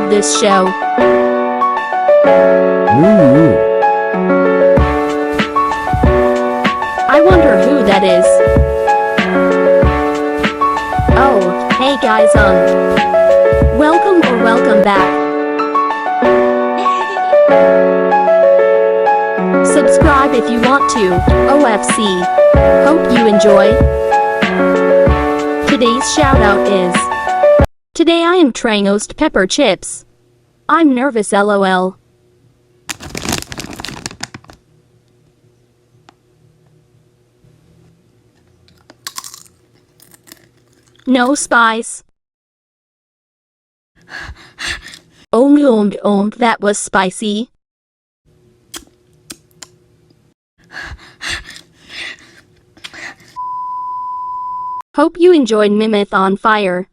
love this show. I wonder who that is. Oh, hey guys, welcome or welcome back. Subscribe if you want to. OFC. Hope you enjoy. Today's shout out is. Today I am trying Oast pepper chips. I'm nervous, lol. No spice. That was spicy. Hope you enjoyed Mimith on Fire.